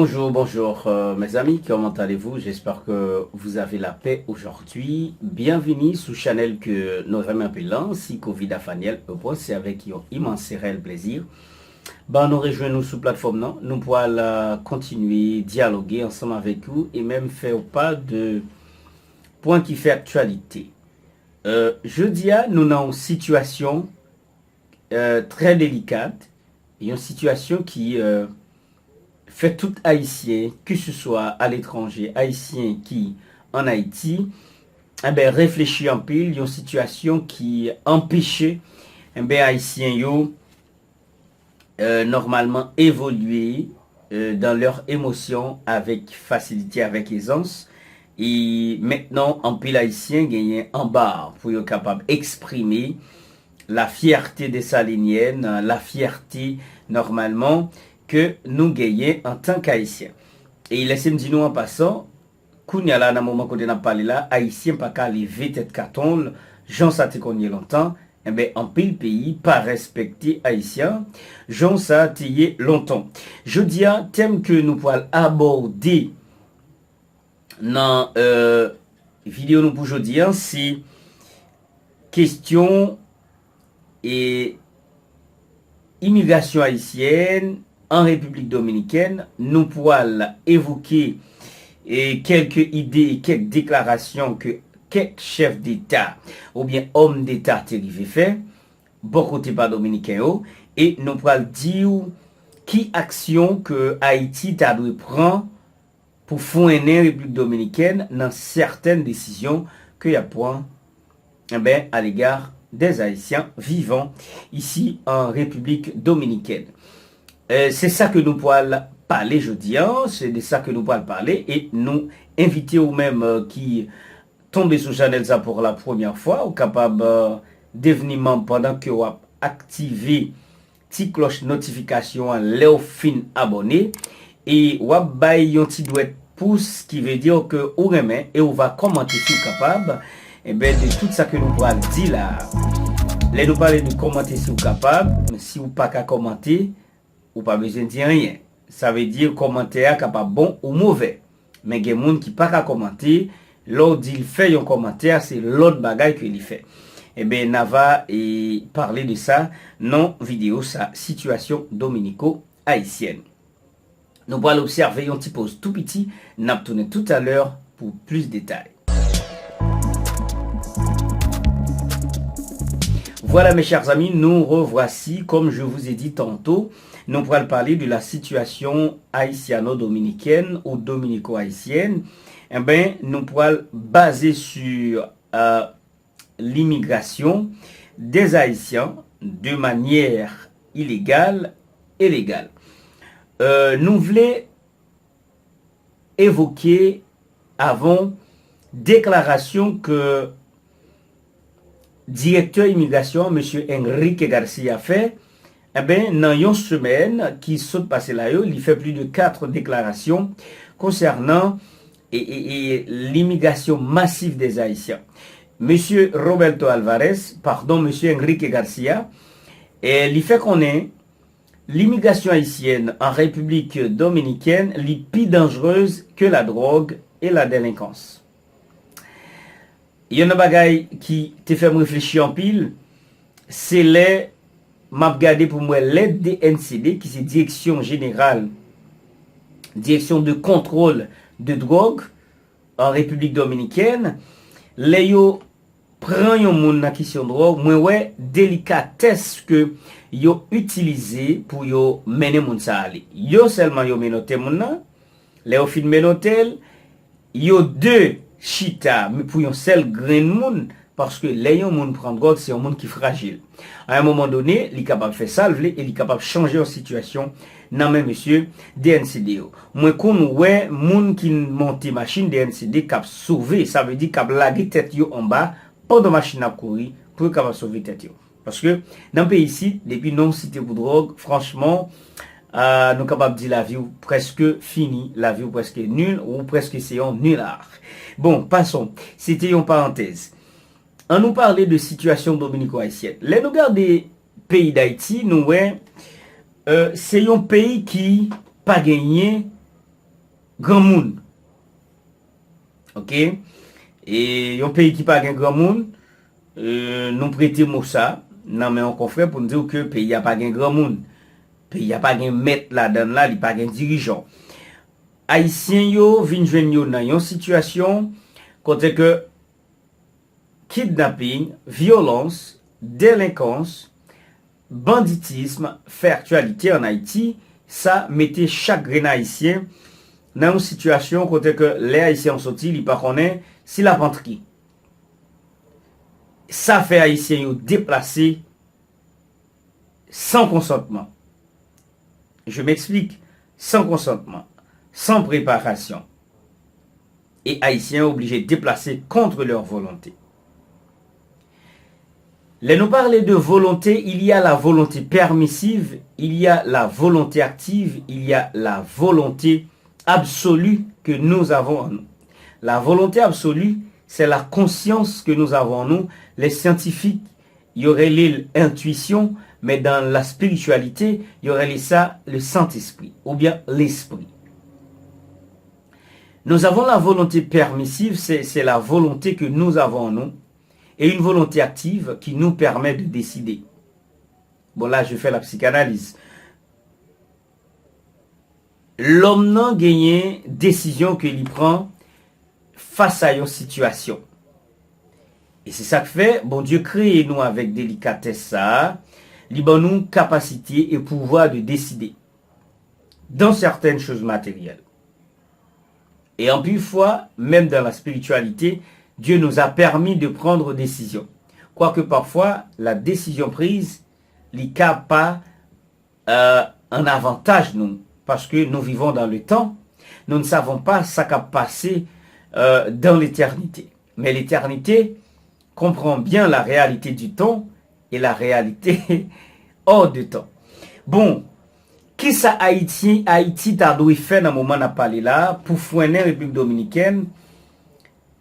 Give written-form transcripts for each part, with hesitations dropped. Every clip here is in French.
Bonjour, bonjour mes amis, comment allez-vous? J'espère que vous avez la paix aujourd'hui. Bienvenue sur Channel que nous appelons si Covid a Faniel, c'est avec un immense réel plaisir. Nous rejoignons sous plateforme, non? Nous pourrons continuer, dialoguer ensemble avec vous et même faire pas de points qui fait actualité. Jeudi, nous avons une situation très délicate et une situation qui fait tout haïtien, que ce soit à l'étranger, haïtien qui en Haïti, réfléchir en pile, il y a une situation qui empêche haïtien yo normalement évoluer dans leurs émotions avec facilité, avec aisance. Et maintenant, en pile haïtien gagne en barre pour être capable d'exprimer la fierté des saliniennes, la fierté normalement que nous gagnons en tant qu'haïtiens. Et laissez-moi dire nous en passant, Kounya là, dans le moment qu'on a parlé là, haïtien pas qu'à lever tête carton, j'en sais qu'on y est longtemps, en pile pays, pas respecter haïtien, j'en sais longtemps. Je dis un thème que nous pourrons aborder dans vidéo nous pour aujourd'hui, c'est question et immigration haïtienne en République dominicaine. Nous pourrons évoquer quelques idées, quelques déclarations que quelques chefs d'État ou bien hommes d'État ont fait, beaucoup de pas dominicains, et nous pourrons dire qui action que Haïti a dû prendre pour freiner la République dominicaine dans certaines décisions qu'il y a point à l'égard des Haïtiens vivant ici en République dominicaine. C'est ça que nous pourrons parler aujourd'hui, c'est de ça que nous pourrons parler et nous inviter ou même qui tombent sur Channel ça pour la première fois ou capable devenir membre pendant que vous activez petite cloche notification les fin abonné et vous avez un petit doigt pouce qui veut dire que vous aimez et vous va commenter si vous capable de tout ça que nous pourrons dire là. Là nous parler de commenter si vous capable, mais si vous pas qu'à commenter ou pas besoin de dire rien. Ça veut dire commentaire capable bon ou mauvais. Mais il y a des gens qui pas qu'à commenter, l'autre il fait un commentaire, c'est l'autre bagaille qu'il fait. Nava et parler de ça dans vidéo sa situation dominico-haïtienne. Nous allons observer un petit pause tout petit, n'a tourné tout à l'heure pour plus de détails. Voilà mes chers amis, nous revoici, comme je vous ai dit tantôt, nous pourrons parler de la situation haïtiano-dominicaine ou dominico-haïtienne. Nous pourrons baser sur l'immigration des Haïtiens de manière illégale et légale. Nous voulons évoquer avant déclaration que directeur immigration, M. Enrique Garcia fait, dans une semaine qui saute passé là, il fait plus de 4 déclarations concernant l'immigration massive des Haïtiens. M. Roberto Alvarez, pardon, M. Enrique Garcia, il fait qu'on est l'immigration haïtienne en République dominicaine est plus dangereuse que la drogue et la délinquance. Il y a un bagay qui te fait me réfléchir en pile, c'est les m'a regardé pour moi l'aide DNCD qui c'est direction générale direction de contrôle de drogue en République dominicaine. Les yo prend yon moun nan question drogue, moi ouais délicatesse que yo utilisé pour yo mener moun sa aller. Yo seulement yo menote moun nan, les yo fin menotel, yo deux chita mais pour yon seul grain moun parce que les yon moun prend drogue c'est un monde qui fragile. À un moment donné, il est capable de faire salve et il est capable de changer en situation nan men monsieur DNCD. Moi kon ouais moun qui monte machine DNCD cap sauver, ça veut dire cap laguer tête yo en bas pendant machine à courir pour capable sauver tête yo. Parce que dans le pays ici, depuis non cité pour drogue, franchement, nous capables de dire la vie ou presque finie, la vie ou presque nulle ou presque c'est un nullard. Bon, passons. C'était une parenthèse. On nous parlait de situation dominico-haïtienne. Là, nous regardons pays d'Haïti, nous c'est un pays qui pas gagné grand moun. Ok? Et un pays qui pas un grand moun, nous prêtons ça, non mais on confrère pour nous dire que le pays a pas un grand moun. Le pays a pas un maître là-dedans là, il pas un dirigeant. Haïtien yo vinn jwenn yo dans une situation côté que kidnapping, violence, délinquance, banditisme fait actualité en Haïti, ça mettait chaque grain haïtien dans une situation côté que les haïtiens sont sortis, ils pas connaît si la rentrée. Ça fait haïtiens yo déplacer sans consentement. Je m'explique, sans consentement, sans préparation. Et haïtiens obligés de déplacer contre leur volonté. Là, nous parler de volonté, il y a la volonté permissive, il y a la volonté active, il y a la volonté absolue que nous avons en nous. La volonté absolue, c'est la conscience que nous avons en nous. Les scientifiques, il y aurait l'intuition, mais dans la spiritualité, il y aurait ça, le Saint-Esprit, ou bien l'Esprit. Nous avons la volonté permissive, c'est la volonté que nous avons en nous, et une volonté active qui nous permet de décider. Bon, là, je fais la psychanalyse. L'homme n'a gagné décision qu'il prend face à une situation. Et c'est ça que fait, bon Dieu crée nous avec délicatesse ça, libre nous capacité et pouvoir de décider dans certaines choses matérielles. Et en plus fois, même dans la spiritualité, Dieu nous a permis de prendre des décisions. Quoique parfois, la décision prise, il n'y a pas un avantage, nous, parce que nous vivons dans le temps. Nous ne savons pas ce qui a passé dans l'éternité. Mais l'éternité comprend bien la réalité du temps et la réalité hors du temps. Bon, qui ça Haïti t'a dû faire dans le moment où on a parlé là, pour fouiner la République dominicaine,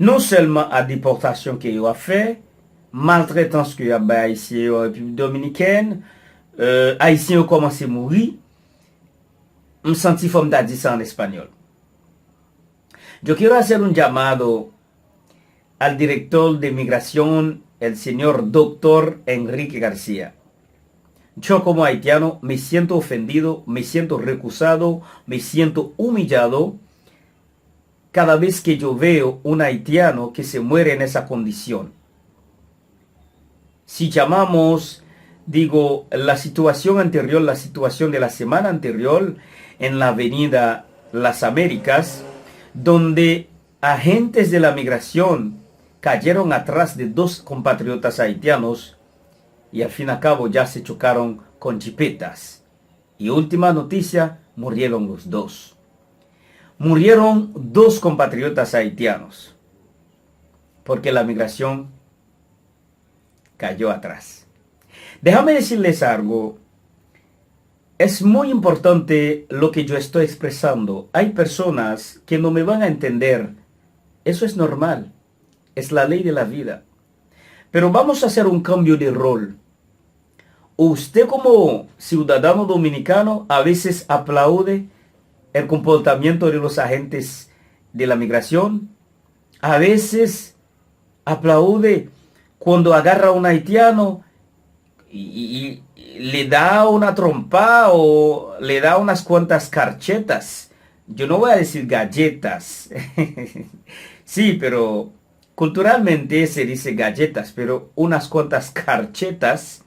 non seulement à déportation qu'il a fait, maltraitance qu'il y a ici en République dominicaine, Haïtiens ont commencé à mourir, je me sens comme d'dire ça en espagnol. Yo quiero hacer un llamado al director de migración, el señor doctor Enrique García. Yo como haitiano me siento ofendido, me siento recusado, me siento humillado cada vez que yo veo un haitiano que se muere en esa condición. Si llamamos, digo, la situación anterior, la situación de la semana anterior en la avenida Las Américas, donde agentes de la migración cayeron atrás de dos compatriotas haitianos y al fin y al cabo ya se chocaron con jipetas. Y última noticia, murieron los dos. Murieron dos compatriotas haitianos porque la migración cayó atrás. Déjame decirles algo. Es muy importante lo que yo estoy expresando. Hay personas que no me van a entender. Eso es normal. Es la ley de la vida. Pero vamos a hacer un cambio de rol. Usted como ciudadano dominicano a veces aplaude el comportamiento de los agentes de la migración. A veces aplaude cuando agarra a un haitiano y le da una trompa o le da unas cuantas carchetas. Yo no voy a decir galletas. Sí, pero culturalmente se dice galletas, pero unas cuantas carchetas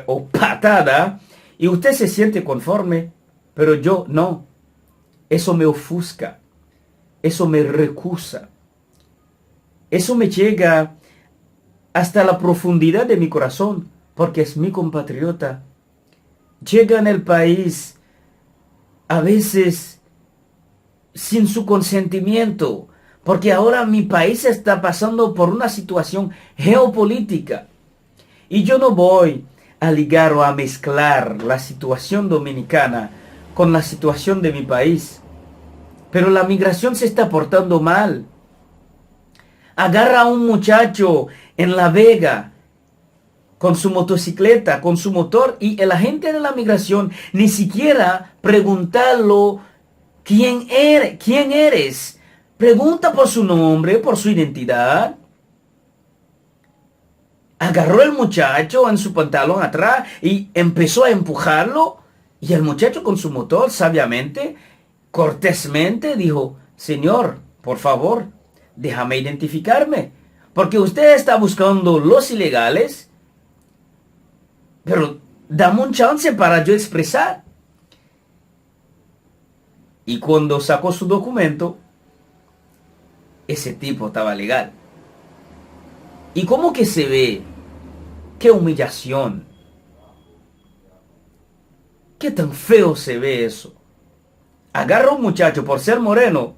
o patada y usted se siente conforme, pero yo no. Eso me ofusca. Eso me recusa. Eso me llega hasta la profundidad de mi corazón, porque es mi compatriota. Llega en el país a veces sin su consentimiento, porque ahora mi país está pasando por una situación geopolítica. Y yo no voy a ligar o a mezclar la situación dominicana con la situación de mi país. Pero la migración se está portando mal. Agarra a un muchacho en La Vega con su motocicleta, con su motor, y el agente de la migración ni siquiera preguntarlo ¿Quién eres? ¿Quién eres? Pregunta por su nombre, por su identidad. Agarró el muchacho en su pantalón atrás y empezó a empujarlo. Y el muchacho con su motor, sabiamente, cortésmente, dijo, Señor, por favor, déjame identificarme. Porque usted está buscando los ilegales, pero dame un chance para yo expresar. Y cuando sacó su documento, ese tipo estaba legal. ¿Y cómo que se ve? ¡Qué humillación! ¿Qué tan feo se ve eso? Agarra a un muchacho por ser moreno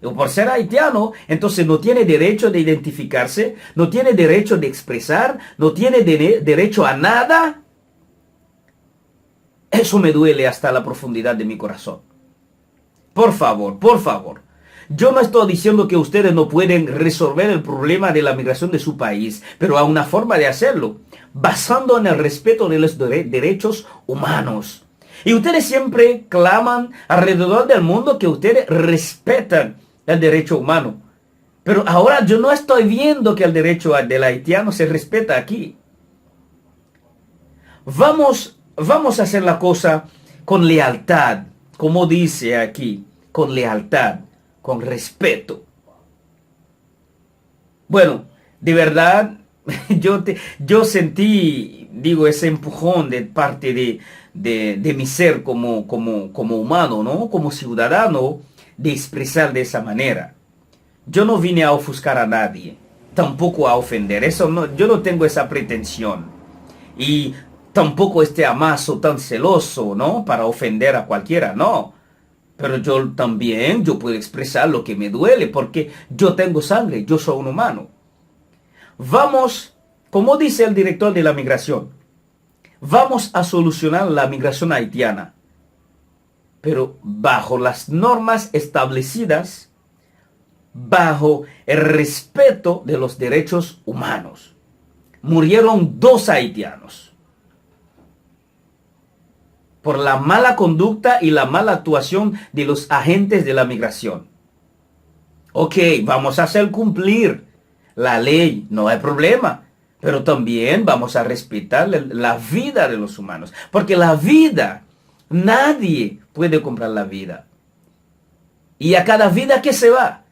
o por ser haitiano, entonces no tiene derecho de identificarse, no tiene derecho de expresar, no tiene derecho a nada. Eso me duele hasta la profundidad de mi corazón. Por favor, por favor. Yo no estoy diciendo que ustedes no pueden resolver el problema de la migración de su país, pero hay una forma de hacerlo, basando en el respeto de los derechos humanos. Y ustedes siempre claman alrededor del mundo que ustedes respetan el derecho humano. Pero ahora yo no estoy viendo que el derecho del haitiano se respeta aquí. Vamos a hacer la cosa con lealtad, como dice aquí, con lealtad, con respeto. Bueno, de verdad, yo sentí, digo, ese empujón de parte de mi ser como humano, ¿no? Como ciudadano, de expresar de esa manera. Yo no vine a ofuscar a nadie, tampoco a ofender. Eso no, yo no tengo esa pretensión. Y tampoco este amazo tan celoso, ¿no? Para ofender a cualquiera, no. Pero yo también, yo puedo expresar lo que me duele, porque yo tengo sangre, yo soy un humano. Vamos, como dice el director de la migración, vamos a solucionar la migración haitiana, pero bajo las normas establecidas, bajo el respeto de los derechos humanos. Murieron 2 haitianos por la mala conducta y la mala actuación de los agentes de la migración. Ok, vamos a hacer cumplir la ley, no hay problema. Pero también vamos a respetar la vida de los humanos. Porque la vida, nadie puede comprar la vida. Y a cada vida que se va,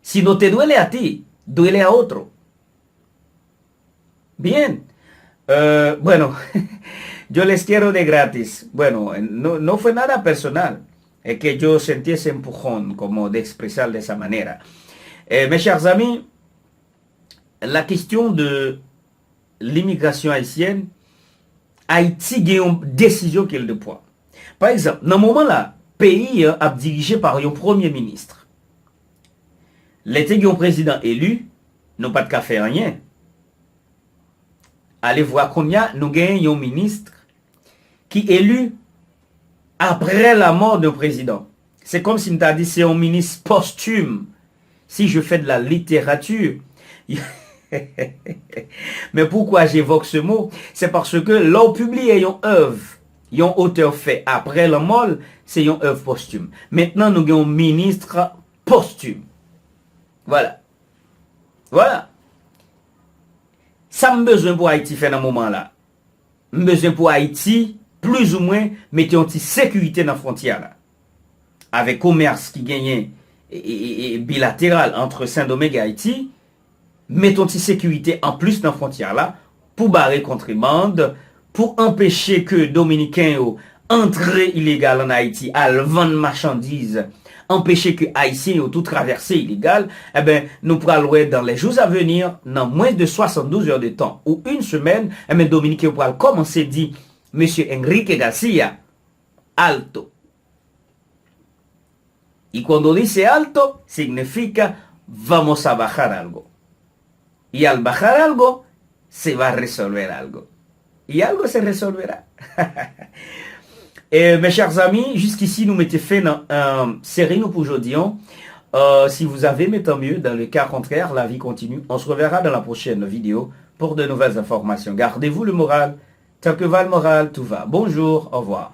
si no te duele a ti, duele a otro. Bien. Bueno, yo les quiero de gratis. Bueno, no fue nada personal. Es que yo sentí ese empujón como de expresar de esa manera. Mes chers amis, la question de l'immigration haïtienne, Haïti a une décision qui est de poids. Par exemple, dans ce moment-là, le pays est dirigé par un premier ministre. Les président élu, n'ont pas de cas faire rien. Allez voir combien nous gagnons un ministre qui est élu après la mort du président. C'est comme si on t'a dit c'est un ministre posthume. Si je fais de la littérature, mais pourquoi j'évoque ce mot? C'est parce que l'on publie une œuvre, un auteur fait après la mort, c'est une œuvre posthume. Maintenant, nous avons un ministre posthume. Voilà. Voilà. Ça me besoin pour Haïti faire dans ce moment-là. Me besoin pour Haïti, plus ou moins, mettre une sécurité dans la frontière là. Avec commerce qui gagne et bilatéral entre Saint-Domingue et Haïti, mettons une sécurité en plus dans la frontière là pour barrer contrebande, pour empêcher que Dominicains entrent illégal en Haïti à vendre marchandises, empêcher que Haïtiens ou tout traversé illégal. Eh ben, nous pourrons dans les jours à venir, dans moins de 72 heures de temps ou une semaine, eh ben, Dominicains pourront commencer dit Monsieur Enrique Garcia, alto. Y cuando dice alto, significa vamos a bajar algo. Y al bajar algo, se va a resolver algo. Y algo se resolverá. Mes chers amis, jusqu'ici, nous mettons fait une série pour aujourd'hui. Si vous avez, mais tant mieux. Dans le cas contraire, la vie continue. On se reverra dans la prochaine vidéo pour de nouvelles informations. Gardez-vous le moral. Tel que va le moral, tout va. Bonjour, au revoir.